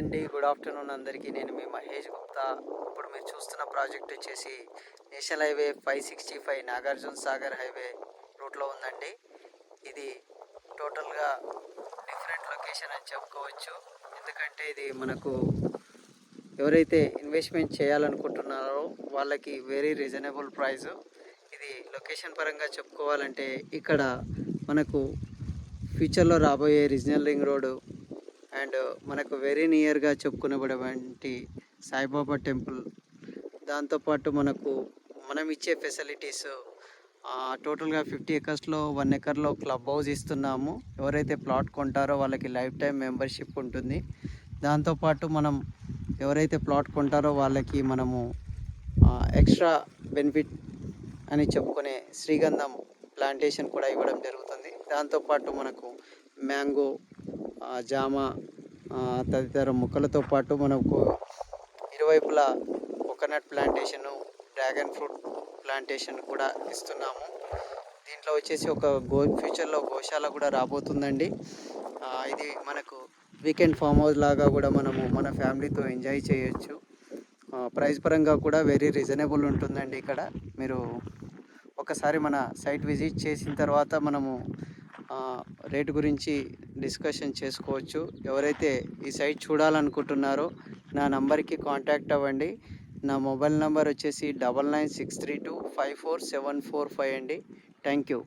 అండి. Good afternoon అందరికీ. నేను మీ మహేష్ గుప్తా. ఇప్పుడు మీరు చూస్తున్న ప్రాజెక్ట్ వచ్చేసి national highway 565 Nagarjuna Sagar highway రూట్‌లో ఉందండి. ఇది టోటల్‌గా డిఫరెంట్ లొకేషన్ అని చెప్పుకోవచ్చు. ఎందుకంటే ఇది మనకు ఎవరైతే ఇన్వెస్ట్మెంట్ చేయాలనుకుంటున్నారో వాళ్ళకి వెరీ రీజనబుల్ ప్రైస్. ఇది లొకేషన్ పరంగా చెప్పుకోవాలంటే ఇక్కడ మనకు ఫ్యూచర్లో రాబోయే రీజనల్ రింగ్ రోడ్డు అండ్ మనకు వెరీ నియర్గా చెప్పుకునేటువంటి సాయిబాబా టెంపుల్, దాంతోపాటు మనం ఇచ్చే ఫెసిలిటీస్ టోటల్గా 50 ఎకర్స్లో 1 ఎకర్లో క్లబ్ హౌస్ ఇస్తున్నాము. ఎవరైతే ప్లాట్ కొంటారో వాళ్ళకి లైఫ్ టైం మెంబర్షిప్ ఉంటుంది. దాంతోపాటు ఎవరైతే ప్లాట్ కొంటారో వాళ్ళకి మనము ఎక్స్ట్రా బెనిఫిట్ అని చెప్పుకునే శ్రీగంధం ప్లాంటేషన్ కూడా ఇవ్వడం జరుగుతుంది. దాంతోపాటు మనకు మ్యాంగో, జామ తదితర మొక్కలతో పాటు మనకు ఇరువైపులా coconut plantation, dragon fruit plantation కూడా ఇస్తున్నాము. దీంట్లో వచ్చేసి ఫ్యూచర్లో గోశాల కూడా రాబోతుందండి. ఇది మనకు వీకెండ్ ఫామ్ హౌస్ లాగా కూడా మన ఫ్యామిలీతో ఎంజాయ్ చేయొచ్చు. ప్రైస్ పరంగా కూడా వెరీ రీజనబుల్ ఉంటుందండి. ఇక్కడ మీరు ఒకసారి మన సైట్ విజిట్ చేసిన తర్వాత రేటు గురించి డిస్కషన్ చేసుకోవచ్చు. ఎవరైతే ఈ సైట్ చూడాలనుకుంటున్నారో నా నంబర్కి కాంటాక్ట్ అవ్వండి. నా మొబైల్ నెంబర్ వచ్చేసి 9963254745 అండి. Thank you.